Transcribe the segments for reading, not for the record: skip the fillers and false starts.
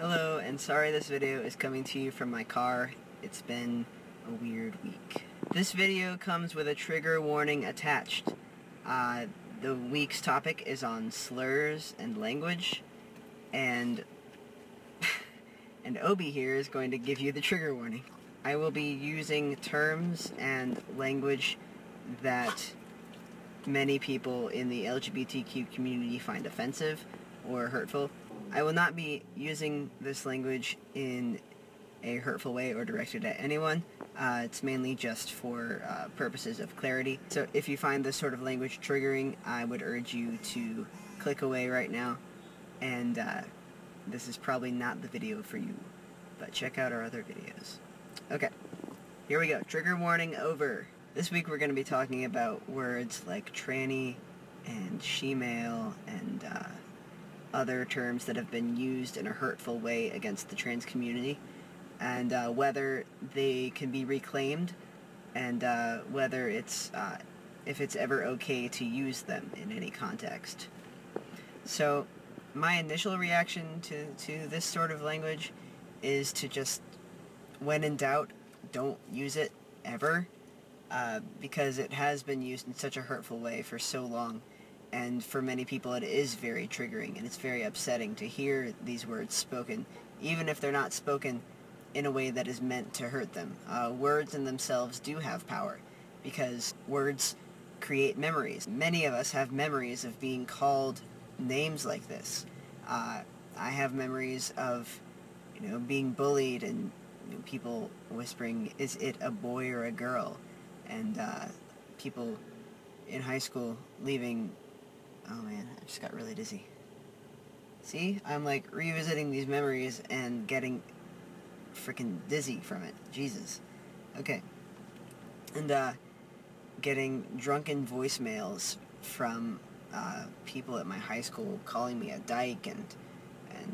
Hello, and sorry this video is coming to you from my car. It's been a weird week. This video comes with a trigger warning attached. The week's topic is on slurs and language, and and Obi here is going to give you the trigger warning. I will be using terms and language that many people in the LGBTQ community find offensive or hurtful. I will not be using this language in a hurtful way or directed at anyone. It's mainly just for purposes of clarity. So if you find this sort of language triggering, I would urge you to click away right now. And this is probably not the video for you, but check out our other videos. Okay, here we go. Trigger warning over. This week we're going to be talking about words like tranny and shemale and other terms that have been used in a hurtful way against the trans community, and whether they can be reclaimed, and whether it's if it's ever okay to use them in any context. So my initial reaction to this sort of language is to just, when in doubt, don't use it ever, because it has been used in such a hurtful way for so long. And for many people it is very triggering, and it's very upsetting to hear these words spoken, even if they're not spoken in a way that is meant to hurt them. Words in themselves do have power, because words create memories. Many of us have memories of being called names like this. I have memories of, being bullied and people whispering, "Is it a boy or a girl?" And people in high school leaving. Oh man, I just got really dizzy. See? I'm like revisiting these memories and getting freaking dizzy from it. Jesus. Okay. And getting drunken voicemails from people at my high school calling me a dyke and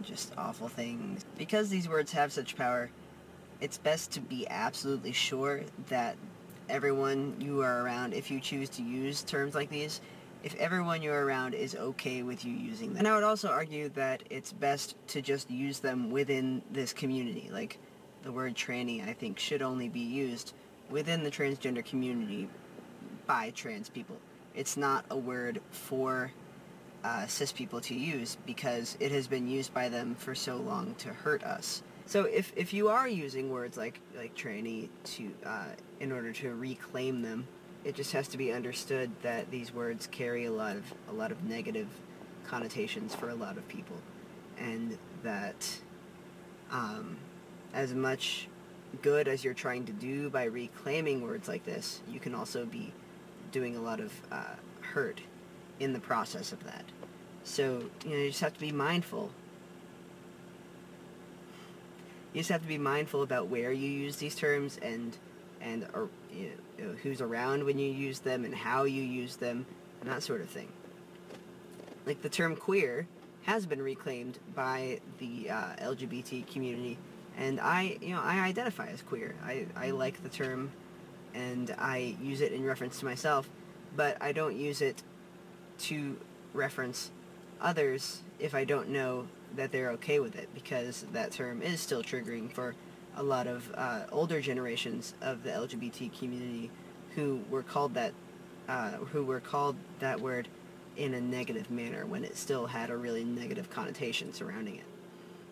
just awful things. Because these words have such power, it's best to be absolutely sure that everyone you are around, if you choose to use terms like these, if everyone you're around is okay with you using them. And I would also argue that it's best to just use them within this community. Like, the word tranny, I think, should only be used within the transgender community by trans people. It's not a word for cis people to use, because it has been used by them for so long to hurt us. So if you are using words like tranny to in order to reclaim them, it just has to be understood that these words carry a lot of negative connotations for a lot of people, and that as much good as you're trying to do by reclaiming words like this, you can also be doing a lot of hurt in the process of that. So you just have to be mindful. You just have to be mindful about where you use these terms, and who's around when you use them, and how you use them, and that sort of thing. Like, the term queer has been reclaimed by the LGBT community, and I identify as queer. I like the term, and I use it in reference to myself, but I don't use it to reference others if I don't know that they're okay with it, because that term is still triggering for a lot of older generations of the LGBT community who were called that word in a negative manner when it still had a really negative connotation surrounding it.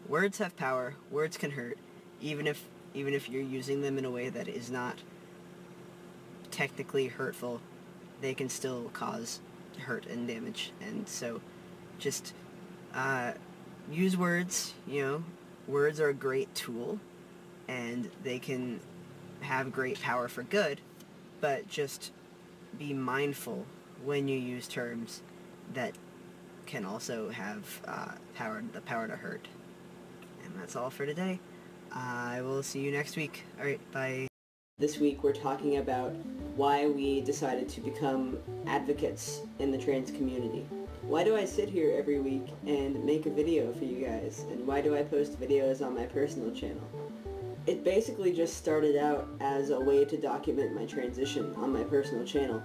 Words have power. Words can hurt, even if you're using them in a way that is not technically hurtful. They can still cause hurt and damage, and so just use words. Words are a great tool, and they can have great power for good, but just be mindful when you use terms that can also have the power to hurt. And that's all for today. I will see you next week. Alright, bye. This week we're talking about why we decided to become advocates in the trans community. Why do I sit here every week and make a video for you guys? And why do I post videos on my personal channel? It basically just started out as a way to document my transition on my personal channel,